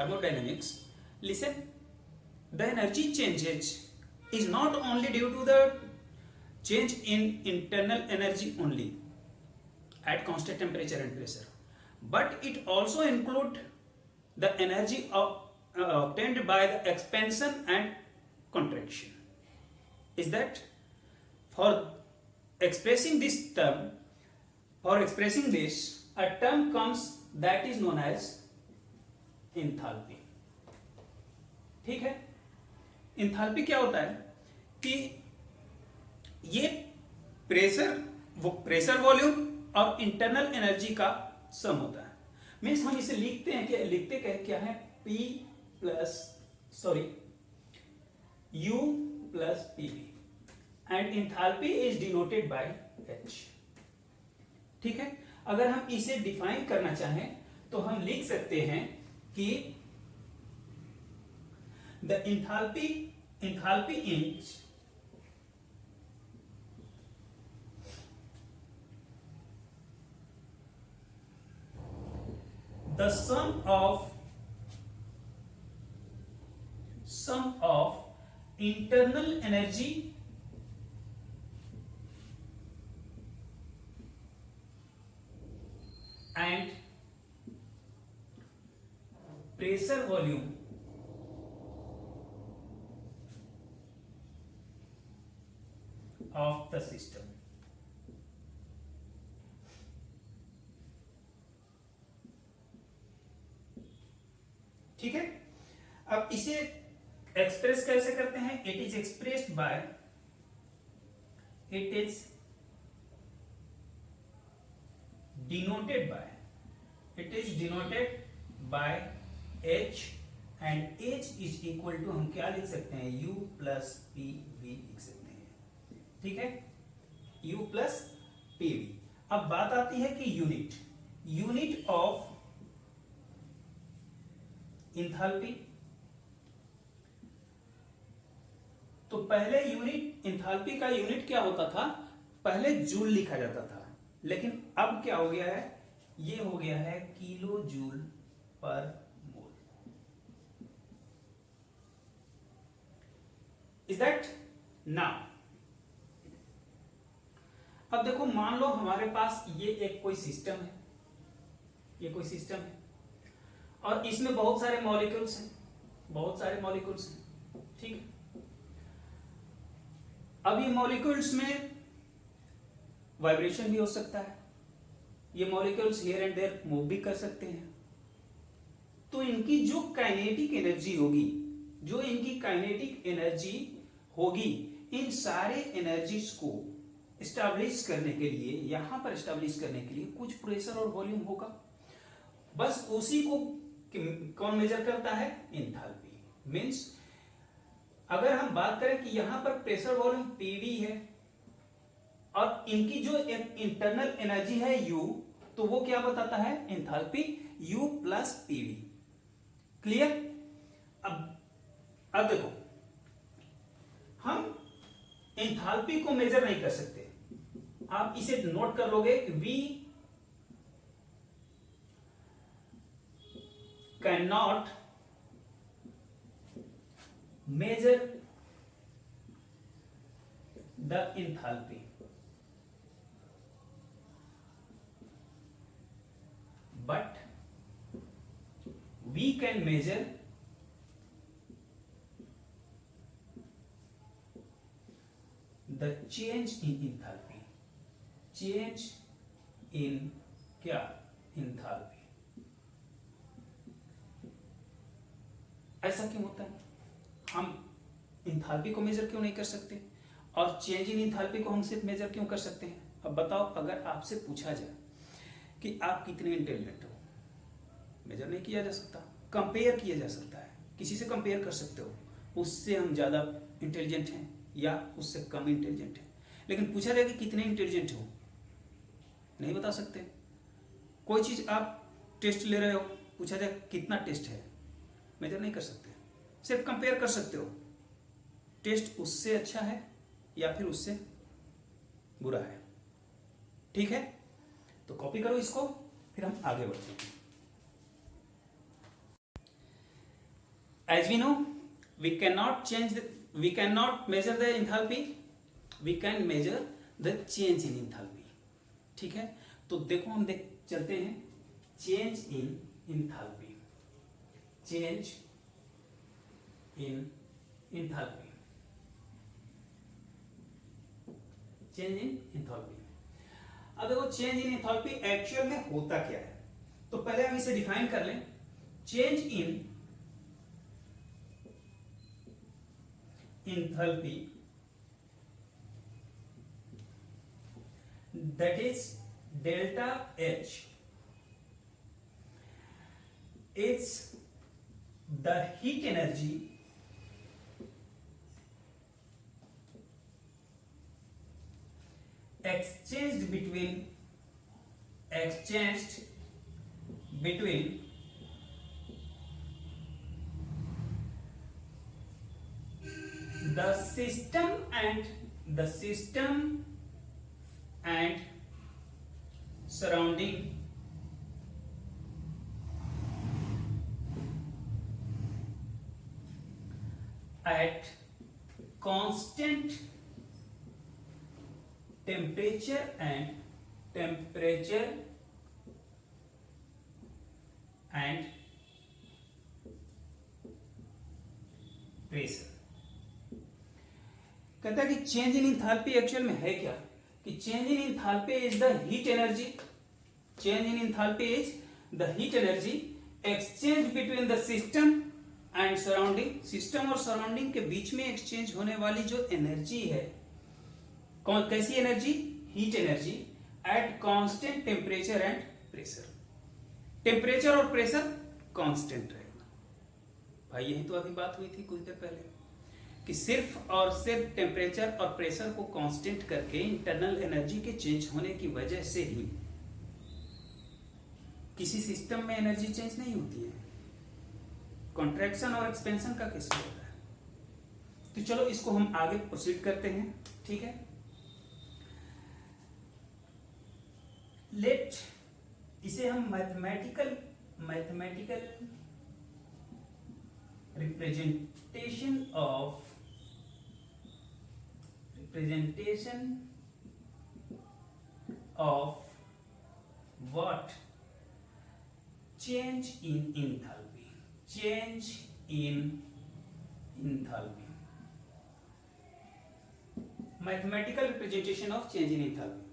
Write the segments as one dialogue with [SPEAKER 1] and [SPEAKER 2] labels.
[SPEAKER 1] thermodynamics, listen, the energy changes is not only due to the change in internal energy only at constant temperature and pressure, but it also include the energy obtained by the expansion and contraction. Is that for expressing this term, for expressing this, a term comes that is known as enthalpy. ठीक है, enthalpy क्या होता है कि ये pressure volume और internal energy का सम होता है. मीन्स हम इसे लिखते हैं, लिखते क्या है, P plus U plus PV and enthalpy is denoted by H. ठीक है, अगर हम इसे डिफाइन करना चाहें तो हम लिख सकते हैं कि the enthalpy is the sum of internal energy and pressure volume of the system. ठीक है, अब इसे एक्सप्रेस कैसे करते हैं? It is expressed denoted by H and H is equal to, हम क्या लिख सकते हैं, U प्लस PV लिख सकते हैं. ठीक है, U प्लस PV. अब बात आती है कि यूनिट ऑफ इंथाल्पी. तो पहले यूनिट, इंथाल्पी का यूनिट क्या होता था? पहले जूल लिखा जाता था, लेकिन अब क्या हो गया है, ये हो गया है किलो जूल पर मोल. Is that? नाउ अब देखो, मान लो हमारे पास ये कोई सिस्टम है, और इसमें बहुत सारे मॉलिक्यूल्स हैं. ठीक है, अब ये मॉलिक्यूल्स में वाइब्रेशन भी हो सकता है, ये molecules here and there move भी कर सकते हैं. तो इनकी जो काइनेटिक एनर्जी होगी, इन सारे एनर्जीज को एस्टैब्लिश करने के लिए, यहां पर एस्टैब्लिश करने के लिए कुछ प्रेशर और वॉल्यूम होगा. बस उसी को कौन मेजर करता है? इंथाल्पी. मींस अगर हम बात करें कि यहां पर प्रेशर वॉल्यूम PV है और इनकी जो इंटरनल एनर्जी है U, तो वो क्या बताता है? Enthalpy U plus PV. Clear? अब देखो, हम इंथाल्पी को मेजर नहीं कर सकते. आप इसे नोट कर लोगे कि V cannot measure the enthalpy, but we can measure the change in enthalpy. Change in क्या? enthalpy. ऐसा क्यों होता है? हम इंथाल्पी को मेजर क्यों नहीं कर सकते और चेंज इन इंथाल्पी को हम सिर्फ मेजर क्यों कर सकते हैं? अब बताओ, अगर आपसे पूछा जाए कि आप कितने इंटेलिजेंट हो, मेजर नहीं किया जा सकता, कंपेयर किया जा सकता है. किसी से कंपेयर कर सकते हो, उससे हम ज़्यादा इंटेलिजेंट हैं या उससे कम इंटेलिजेंट हैं. लेकिन पूछा जाए कि कितने इंटेलिजेंट हो, नहीं बता सकते. कोई चीज़ आप टेस्ट ले रहे हो, पूछा जाए कितना टेस्ट है, मेजर नहीं कर सकते, सिर्फ कंपेयर कर सकते हो. टेस्ट उससे अच्छा है या फिर उससे बुरा है. ठीक है, तो कॉपी करो इसको, फिर हम आगे बढ़ते हैं. as we know, we cannot measure the enthalpy, we can measure the change in enthalpy. ठीक है, तो देखो हम चलते हैं change in enthalpy, change in enthalpy, change in enthalpy. अब देखो चेंज इन enthalpy एक्चुअल में होता क्या है, तो पहले हम इसे डिफाइन कर लें. Change in enthalpy, that is delta H, is the heat energy exchanged between the system and surrounding at constant temperature and pressure. कहता है कि चेंज इन इंथैल्पी एक्चुअल में है क्या, कि change in enthalpy is the heat energy, change in enthalpy is the heat energy exchange between the system and surrounding. System और surrounding के बीच में एक्सचेंज होने वाली जो एनर्जी है, कैसी energy, heat energy, at constant temperature and pressure. Temperature और pressure constant रहेगा. भाई यही तो अभी बात हुई थी कुछ देर पहले, कि सिर्फ और सिर्फ टेम्परेचर और प्रेशर को कांस्टेंट करके इंटरनल एनर्जी के चेंज होने की वजह से ही किसी सिस्टम में एनर्जी चेंज नहीं होती है. कॉन्ट्रैक्शन और एक्सपेंशन का कैसे होता है. तो चलो इसको हम आगे प्रोसीड करते हैं. ठीक है, लेट इसे हम mathematical representation of what change in enthalpy, change in enthalpy, mathematical representation of change in enthalpy.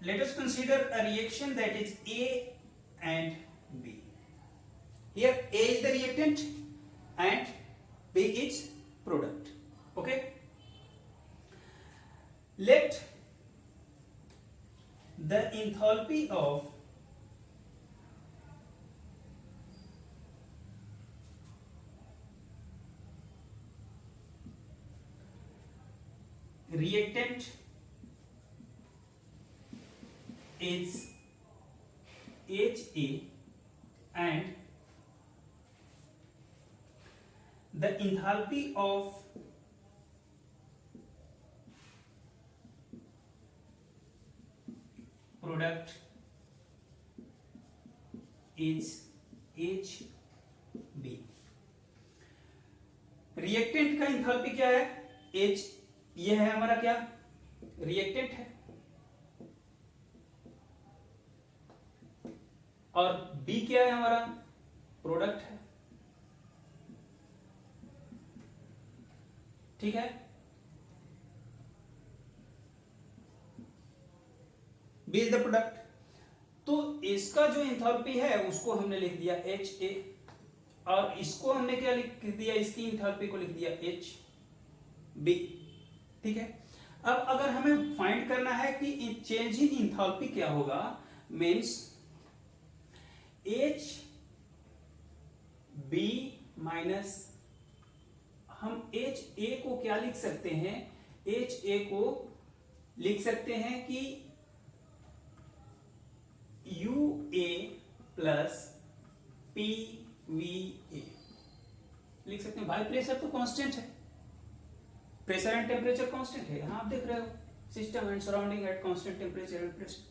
[SPEAKER 1] Let us consider a reaction that is A and B. Here A is the reactant and B is product. Okay, let the enthalpy of reactant is HA and the enthalpy of product is HB. Reactant का enthalpy क्या है, H. ये है हमारा क्या, reactant है, और B क्या है हमारा, प्रोडक्ट है. ठीक है, B इज द प्रोडक्ट. तो इसका जो इंथैल्पी है उसको हमने लिख दिया HA, और इसको हमने क्या लिख दिया, इसकी इंथैल्पी को लिख दिया HB. ठीक है, अब अगर हमें फाइंड करना है कि चेंज इन इंथैल्पी क्या होगा, मींस HB माइनस, हम HA को क्या लिख सकते हैं, HA को लिख सकते हैं कि UA प्लस PVA लिख सकते हैं. भाई प्रेशर तो कांस्टेंट है, प्रेशर एंड टेम्परेचर कांस्टेंट है. यहां आप देख रहे हो system and surrounding at constant temperature and pressure.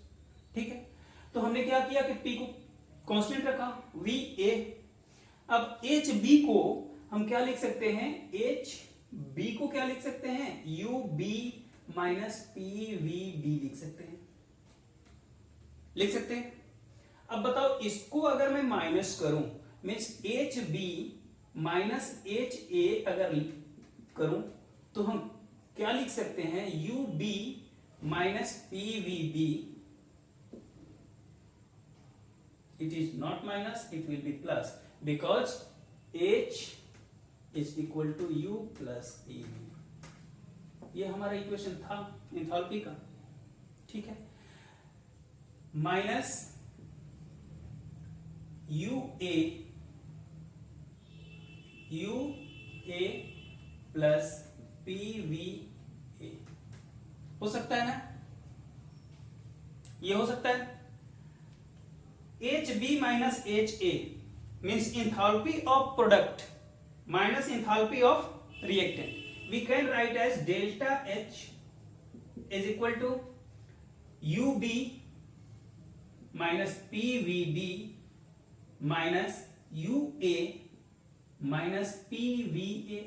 [SPEAKER 1] ठीक है, तो हमने क्या किया कि P को कांस्टेंट रखा, VA, अब एच बी को हम क्या लिख सकते हैं, एच बी को क्या लिख सकते हैं, U B minus P V B लिख सकते हैं, लिख सकते हैं। अब बताओ इसको अगर मैं माइनस करूं, means H B minus H A अगर करूं तो हम क्या लिख सकते हैं, U B minus P V B, it is not minus, it will be plus because H is equal to U plus PV। ये हमारा इक्वेशन था एंथैल्पी का, ठीक है। Minus U A plus P V A, हो सकता है ना, ये हो सकता है। H B minus H A means enthalpy of product minus enthalpy of reactant, we can write as delta H is equal to U B minus P V B minus U A minus P V A,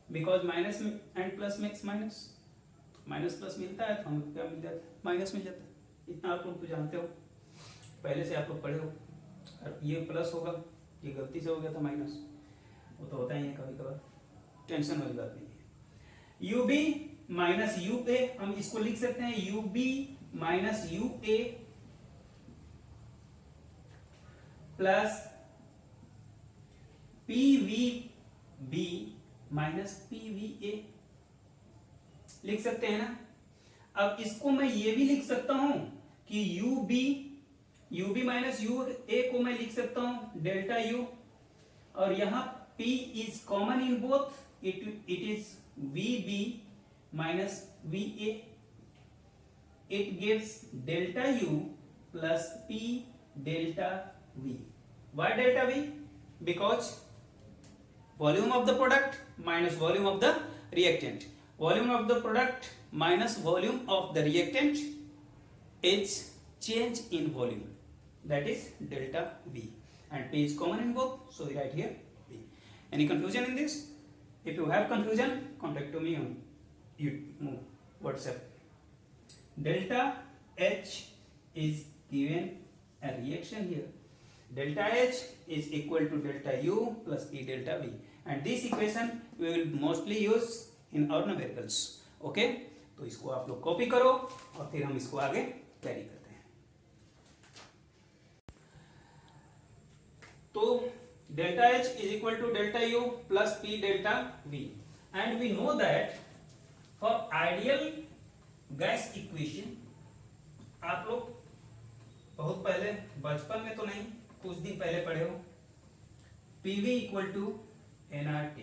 [SPEAKER 1] because minus and plus makes minus, minus plus मिलता है तो हम क्या मिल जाता है, minus मिल जाता है। इतना आप लोग तो जानते हो, पहले से आप लोग पढ़े हो। और ये प्लस होगा, ये गलती से हो गया था माइनस, वो तो होता ही है कभी कभार, टेंशन वाली बात नहीं है। U B minus U A, हम इसको लिख सकते हैं U B minus U A plus P V B minus P V A, लिख सकते हैं ना। अब इसको मैं ये भी लिख सकता हूं कि यू बी माइनस यू ए को मैं लिख सकता हूं डेल्टा यू, और यहां P is common in both, it is V B minus V A, it gives delta U plus P delta V। Why delta V? Because volume of the product minus volume of the reactant, volume of the product minus volume of the reactant is change in volume, that is delta V, and P is common in both, so we write here V. Any confusion in this? If you have confusion, contact to me on WhatsApp. Delta H is given a reaction here. Delta H is equal to delta U plus P delta V, and this equation we will mostly use in our numericals. Okay, तो इसको आप लोग copy करो और फिर हम इसको आगे कैरी करते हैं। तो delta H is equal to delta U plus P delta V, and we know that for ideal gas equation, आप लोग बहुत पहले, बचपन में तो नहीं, कुछ दिन पहले पढ़े हो, PV इक्वल टू nRT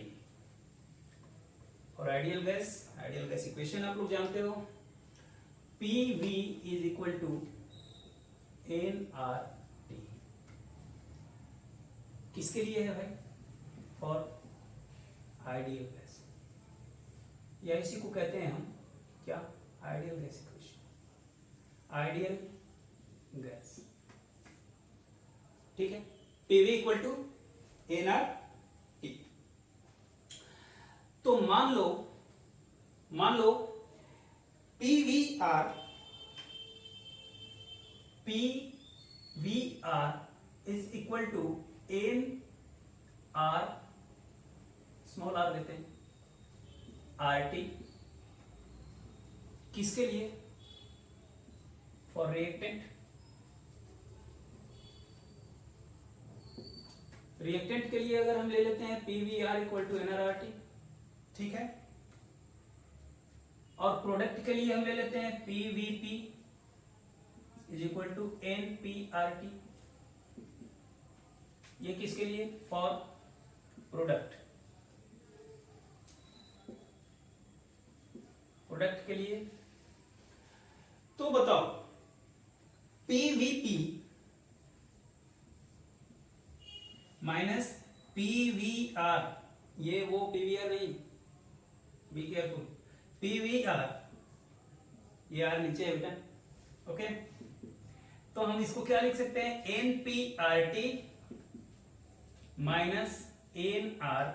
[SPEAKER 1] और आइडियल गैस इक्वेशन आप लोग जानते हो, PV is equal to nRT। किसके लिए है भाई? फॉर आइडियल गैस, या इसी को कहते हैं हम क्या, ideal gas equation, ideal gas, ठीक है। PV equal to nRT। तो मान लो PVR is equal to nR, small r लेते हैं, RT। किसके लिए? For reactant. रिएक्टेंट के लिए अगर हम ले लेते हैं PVR इक्वल टू nRT, ठीक है। और प्रोडक्ट के लिए हम ले लेते हैं PVP is equal to nPRT। ये किसके लिए? फॉर प्रोडक्ट के लिए। तो बताओ PVP माइनस PVR, ये वो PVR नहीं, बी केयरफुल, PVR, ये आर नीचे है बेटा, ओके। तो हम इसको क्या लिख सकते हैं? nPRT minus N R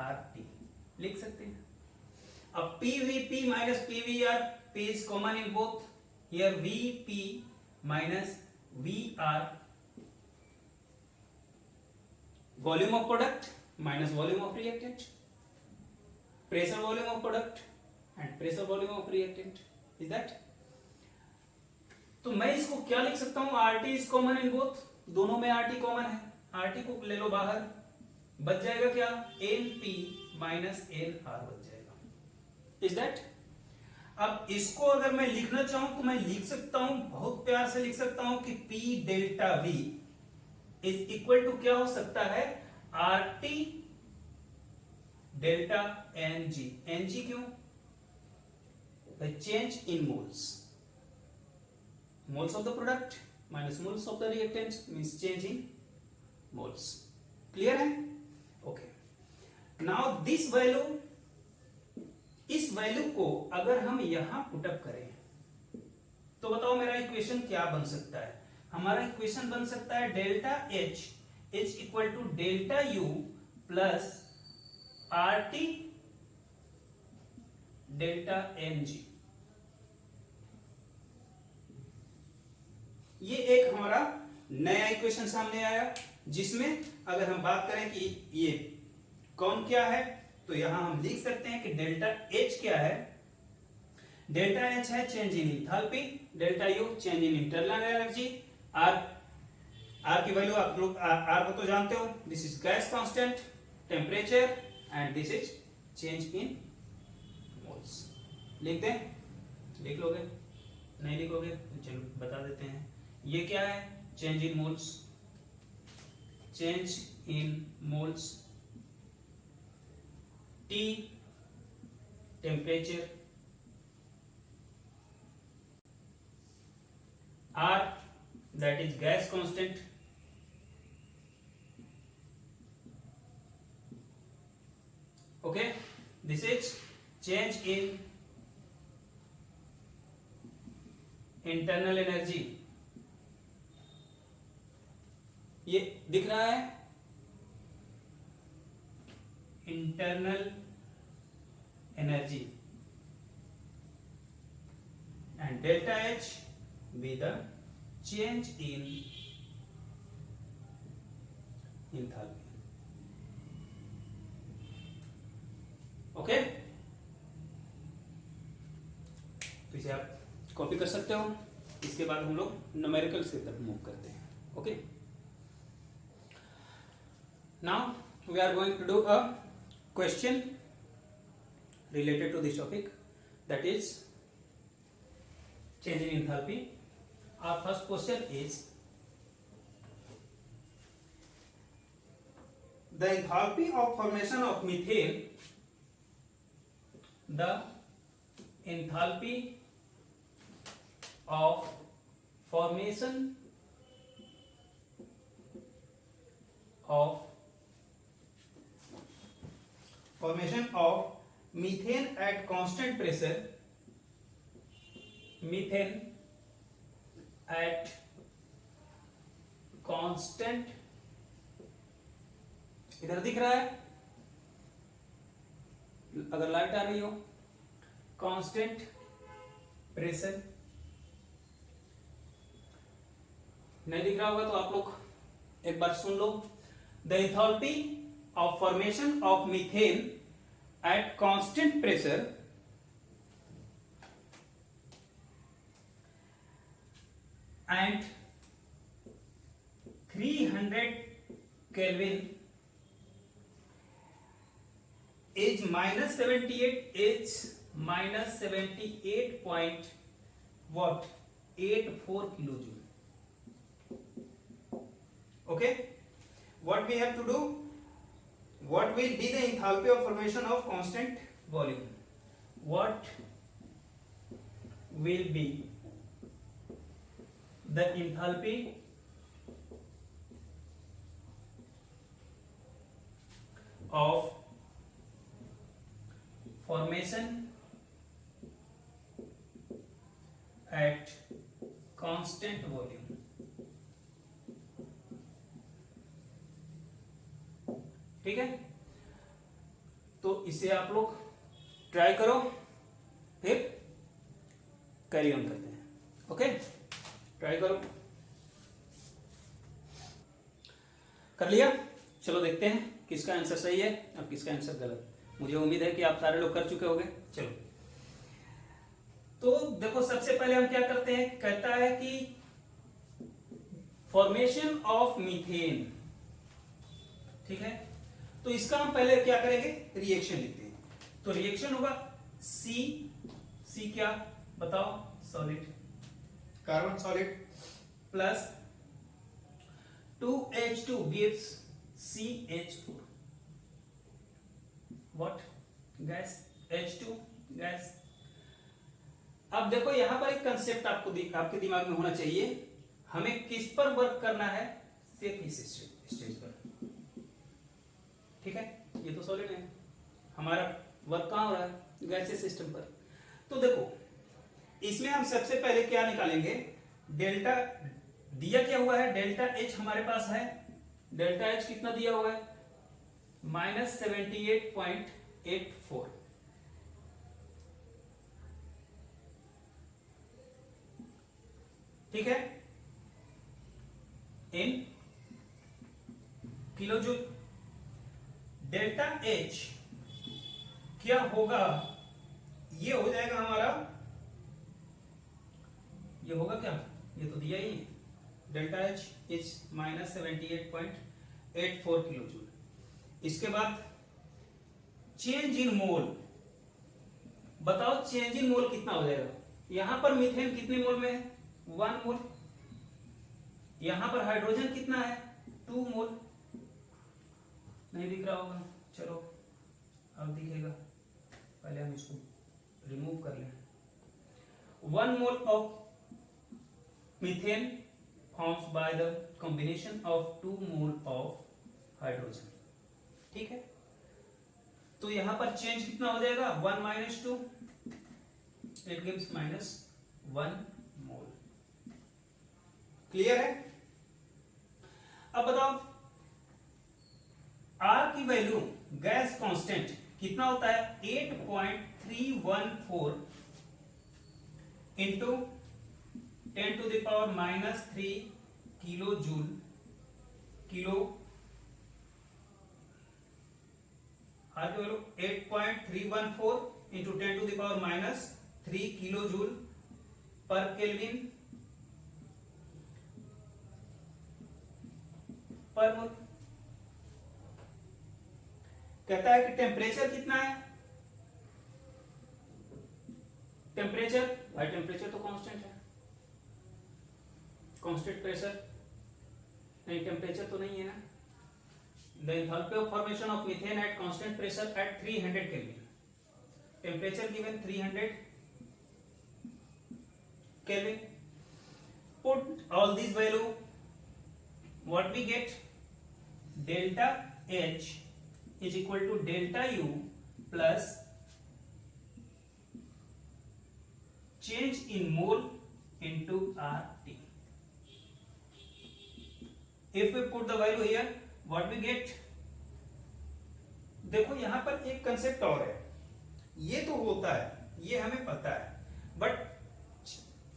[SPEAKER 1] R T लिख सकते हैं। अब PVP minus PVR, P is common in both, here VP minus VR, volume of product minus volume of reactant, pressure volume of product and pressure volume of reactant, is that? तो मैं इसको क्या लिख सकता हूं, RT is common in both, दोनों में RT common है, RT को ले लो बाहर, बच जाएगा क्या, NP माइनस NR बच जाएगा, is that? अब इसको अगर मैं लिखना चाहूं तो मैं लिख सकता हूं, बहुत प्यार से लिख सकता हूं कि P delta V is equal to क्या हो सकता है, RT डेल्टा NG, NG क्यों, change in moles, moles of the product minus moles of the reactant means change in moles, clear है, okay. now this value, इस value को अगर हम यहां पुटअप करें तो बताओ मेरा इक्वेशन क्या बन सकता है, हमारा इक्वेशन बन सकता है delta H is equal to delta U plus RT delta NG, ये एक हमारा नया इक्वेशन सामने आया, जिसमें अगर हम बात करें कि ये कौन क्या है, तो यहां हम लिख सकते हैं कि डेल्टा H क्या है, डेल्टा H है change in enthalpy, delta U change in internal energy, R की वैल्यू आप लोग R को तो जानते हो, this is gas constant, temperature and this is change in moles, लिख दें, लिख लोगे, नहीं लिखोगे तो चलो बता देते हैं, ये क्या है, change in moles, change in moles, T temperature, R that is gas constant, okay, this is change in internal energy, ये दिख रहा है internal energy, and delta H be the change in enthalpy, okay, तो इसे आप copy कर सकते हो, इसके बाद हम लोग न्यूमेरिकल से तक मूव करते हैं, okay. Now we are going to do a question related to this topic, that is change in enthalpy. Our first question is the enthalpy of formation of methane, the enthalpy of formation of methane at constant pressure, methane at constant, इधर दिख रहा है अगर light आ रही हो, constant pressure, नहीं दिख रहा होगा तो आप लोग एक बार सुन लो, the enthalpy of formation of methane at constant pressure and 300 Kelvin is minus 78, is minus 78 point what 84 kilojoule, okay. What we have to do, what will be the enthalpy of formation of constant volume, what will be the enthalpy of formation at constant volume, ठीक है, तो इसे आप लोग try करो, फिर carry on करते हैं। ओके, ट्राई करो। कर लिया? चलो देखते हैं किसका आंसर सही है और किसका आंसर गलत। मुझे उम्मीद है कि आप सारे लोग कर चुके होंगे। चलो, तो देखो सबसे पहले हम क्या करते हैं, कहता है कि फॉर्मेशन ऑफ मीथेन, ठीक है, तो इसका हम पहले क्या करेंगे, रिएक्शन लिखते हैं। तो रिएक्शन होगा सी क्या बताओ, solid, carbon solid, plus 2H2 gives CH4, what, gas, H2 gas. अब देखो यहां पर एक कंसेप्ट आपके दिमाग में होना चाहिए, हमें किस पर वर्क करना है, सेफ स्टेज पर, ठीक है, ये तो सॉलिड है, हमारा वर्क कहां हो रहा है, गैसीय सिस्टम पर। तो देखो इसमें हम सबसे पहले क्या निकालेंगे, डेल्टा दिया क्या हुआ है, डेल्टा H हमारे पास है, डेल्टा H कितना दिया हुआ है, -78.84, ठीक है, in kilo joule. Delta H क्या होगा, ये हो जाएगा हमारा, ये होगा क्या, ये तो दिया ही है, delta H is -78.84 kilo joule. इसके बाद चेंज इन मोल, बताओ चेंज इन मोल कितना हो जाएगा, यहां पर मीथेन कितने मोल में है, 1 मोल, यहां पर हाइड्रोजन कितना है, 2 मोल, नहीं दिख रहा होगा, चलो अब दिखेगा, पहले हम इसको रिमूव कर लें। 1 mole of methane forms by the combination of 2 mole of hydrogen, ठीक है, तो यहां पर चेंज कितना हो जाएगा, 1 - 2, इट गिव्स -1 मोल। क्लियर है? अब बताओ R की वैल्यू, गैस कांस्टेंट कितना होता है, 8.314 into 10⁻³ kilo joule, kilo, R की value 8.314 into 10⁻³ kilo joule per kelvin per मोल। कहता है कि टेम्परेचर कितना है, टेम्परेचर, भाई टेम्परेचर तो कांस्टेंट है, कांस्टेंट प्रेशर नहीं, टेम्परेचर तो नहीं है ना, the enthalpy of formation of methane at constant pressure at 300 kelvin, temperature given 300 kelvin, put all these value, what we get, delta H is equal to delta U plus change in mole into RT. If we put the value here, what we get, देखो यहां पर एक concept और है, ये तो होता है, ये हमें पता है, बट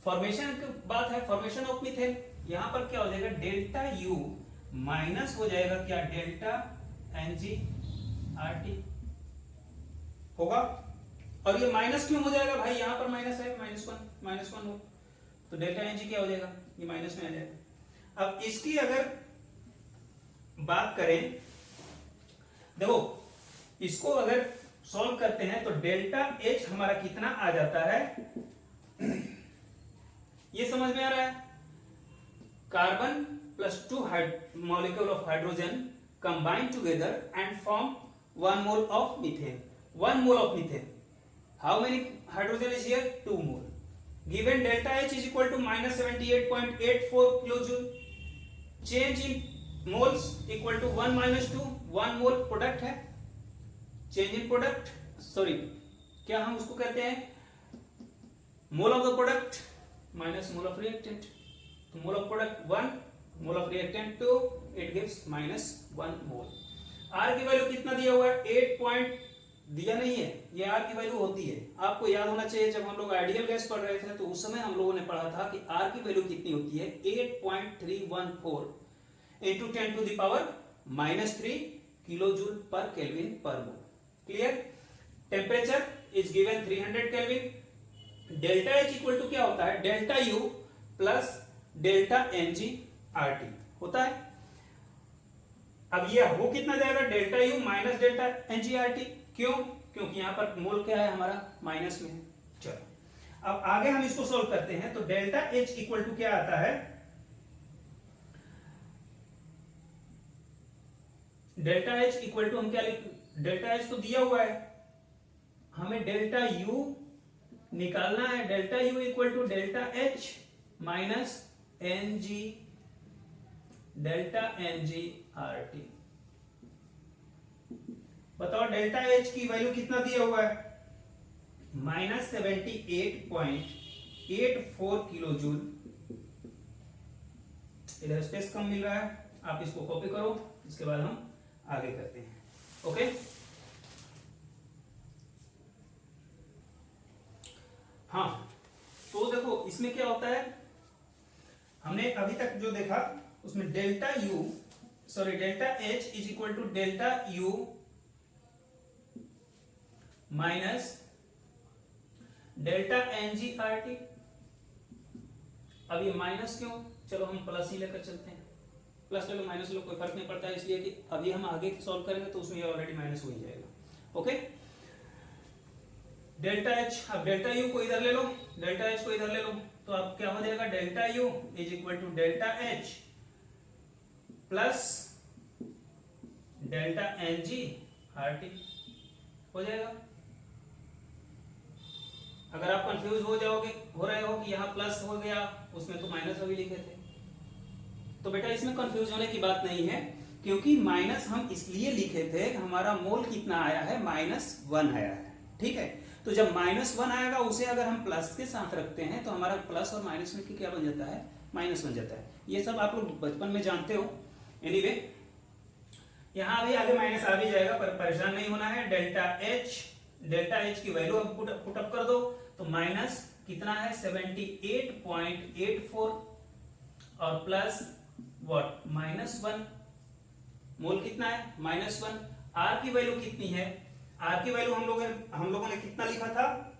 [SPEAKER 1] फॉर्मेशन की बात है, फॉर्मेशन ऑफ मीथेन, यहां पर क्या हो जाएगा, डेल्टा U माइनस हो जाएगा क्या, डेल्टा NgRT होगा, और ये माइनस क्यों हो जाएगा भाई, यहां पर माइनस है, -1 हो, तो डेल्टा Ng क्या हो जाएगा, ये माइनस में आ जाएगा। अब इसकी अगर बात करें, देखो इसको अगर सॉल्व करते हैं तो डेल्टा H हमारा कितना आ जाता है, ये समझ में आ रहा है, carbon plus 2 molecule of hydrogen combine together and form 1 mole of methane. 1 mole of methane. How many hydrogen is here? 2 mole. Given delta H is equal to -78.84 kilojoule. Change in moles equal to 1 - 2. 1 mole product है. Change in product. Sorry. क्या हम उसको कहते हैं? Mole of the product minus mole of reactant. तो mole of product 1. Mole of reactant 2, it gives -1 mole. Are की value कितना दिया हुआ है, 8 पॉइंट दिया नहीं है, ये आर की वैल्यू होती है। आपको याद होना चाहिए जब हम लोग आइडियल गैस पढ़ रहे थे तो उस समय हम लोगों ने पढ़ा था कि आर की वैल्यू कितनी होती है, 8.314 into 10 to the power -3 kilo joule per kelvin per mole. Clear. Temperature is given 300 kelvin. Delta H equal to क्या होता है, delta U plus delta n g RT होता है। अब ये हो कितना जाएगा, delta U minus delta n g RT. क्यों, क्योंकि यहां पर मोल क्या है हमारा, माइनस में है। चलो अब आगे हम इसको सोल्व करते हैं। तो डेल्टा एच इक्वल टू क्या आता है, डेल्टा एच इक्वल टू हम क्या लिख, डेल्टा एच तो दिया हुआ है, हमें डेल्टा यू निकालना है। Delta U equal to delta H minus N G delta N G R T. बताओ डेल्टा एच की वैल्यू कितना दिया हुआ है, -78.84 किलो जूल। इधर स्पेस कम मिल रहा है, आप इसको कॉपी करो, इसके बाद हम आगे करते हैं। ओके, हाँ तो देखो इसमें क्या होता है, हमने अभी तक जो देखा उसमें delta H is equal to delta U minus delta NG R T. अब ये माइनस क्यों, चलो हम प्लस ही लेकर चलते हैं, प्लस ले लो माइनस लो कोई फर्क नहीं पड़ता है, इसलिए कि अभी हम आगे सॉल्व करेंगे तो उसमें ये ऑलरेडी माइनस हो ही जाएगा। ओके, डेल्टा एच, अब डेल्टा यू को इधर ले लो, डेल्टा एच को इधर ले लो, तो अब क्या हो जाएगा, delta U is equal to delta H plus delta N G R T हो जाएगा। अगर आप कंफ्यूज हो रहे हो कि यहाँ प्लस हो गया उसमें तो माइनस अभी लिखे थे, तो बेटा इसमें कंफ्यूज होने की बात नहीं है, क्योंकि माइनस हम इसलिए लिखे थे कि हमारा मोल कितना आया है, -1 आया है। ठीक है, तो जब -1 आएगा उसे अगर हम प्लस के साथ रखते हैं तो हमारा प्लस और माइनस में क्या बन जाता है, माइनस बन जाता है। ये सब आप लोग बचपन में जानते हो। एनीवे यहां भी आगे माइनस आ भी जाएगा, पर परेशान नहीं होना है। डेल्टा एच की वैल्यू अब पुटअप कर दो, तो माइनस कितना है, 78.84 और प्लस व्हाट, -1। मोल कितना है, -1। आर की वैल्यू कितनी है, आर की वैल्यू हम लोगों ने कितना लिखा था,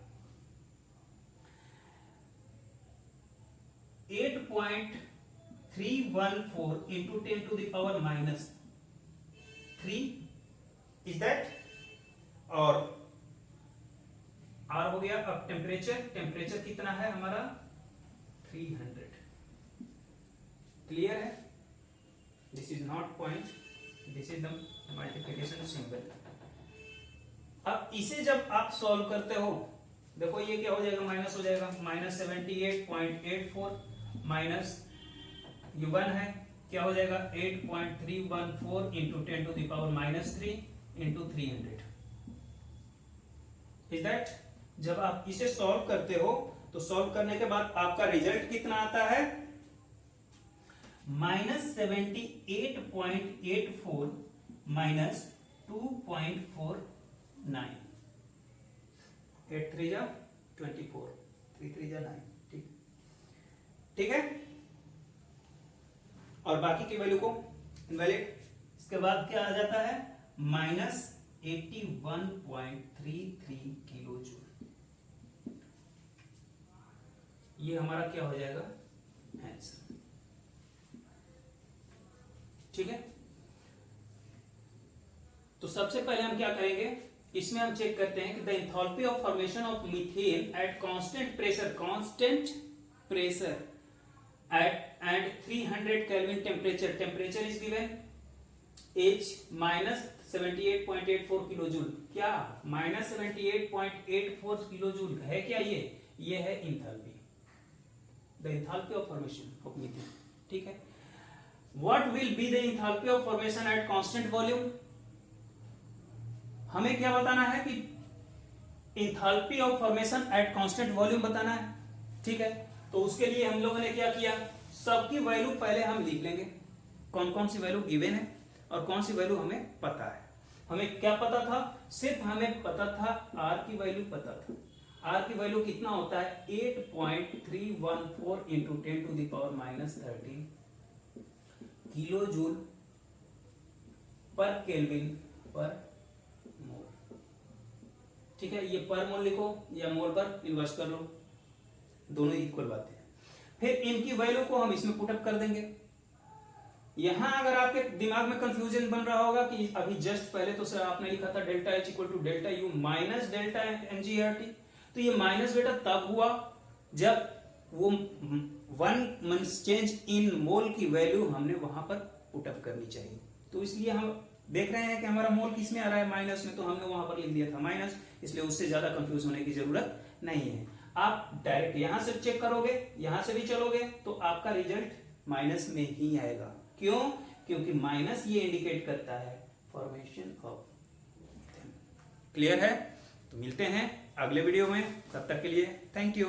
[SPEAKER 1] 8.314 into 10 to the power -3 is that, और आर हो गया। अब टेम्परेचर कितना है हमारा, 300। क्लियर है, this is not point, this is the multiplication symbol. अब इसे जब आप सॉल्व करते हो, देखो ये क्या हो जाएगा, माइनस हो जाएगा, -78.84 माइनस ये 1 है, क्या हो जाएगा, 8.314 into 10 to the power -3 into 300 is that. जब आप इसे सॉल्व करते हो तो सॉल्व करने के बाद आपका रिजल्ट कितना आता है, -78.84 माइनस 2.49, 8 3 जा 24, 3 3 जा 9। ठीक है, और बाकी की वैल्यू को इनवैलिड। इसके बाद क्या आ जाता है, -81.33 किलो जूल। ये हमारा क्या हो जाएगा, आंसर। ठीक है, तो सबसे पहले हम क्या करेंगे, इसमें हम चेक करते हैं कि the enthalpy of formation of methane at constant pressure at 300 kelvin temperature is given, H -78.84 kilo joule. क्या -78.84 किलो जूल है, क्या ये है enthalpy, the enthalpy of formation of methane. ठीक है, what will be the enthalpy of formation at constant volume. हमें क्या बताना है कि enthalpy of formation at constant volume बताना है। ठीक है, तो उसके लिए हम लोगों ने क्या किया, सबकी वैल्यू पहले हम लिख लेंगे, कौन कौन सी वैल्यू गिवन है
[SPEAKER 2] और कौन सी वैल्यू हमें पता है। हमें क्या पता था, सिर्फ हमें पता था आर की वैल्यू पता था। आर की वैल्यू कितना होता है 8.314 into 10⁻⁻13 kilo joule per kelvin per मोल। ठीक है, ये पर मोल लिखो या मोल पर इन्वर्स कर लो, दोनों इक्वल बातें हैं। फिर इनकी वैल्यू को हम इसमें पुटअप कर देंगे। यहां अगर आपके दिमाग में कंफ्यूजन बन रहा होगा कि अभी जस्ट पहले तो सर आपने लिखा था delta H equal to delta U minus delta MGRT, तो ये माइनस बेटा तब हुआ जब वो 1 चेंज इन मोल की वैल्यू हमने वहां पर पुटअप करनी चाहिए। तो इसलिए हम देख रहे हैं कि हमारा मोल किस में आ रहा है, माइनस में, तो हमने वहां पर लिख दिया था माइनस, इसलिए उससे ज्यादा कंफ्यूज होने की जरूरत नहीं है। आप डायरेक्ट यहां से चेक करोगे, यहां से भी चलोगे तो आपका रिजल्ट माइनस में ही आएगा। क्यों? क्योंकि माइनस ये इंडिकेट करता है फॉर्मेशन ऑफ मीथेन। क्लियर है? तो मिलते हैं अगले वीडियो में, तब तक के लिए थैंक यू।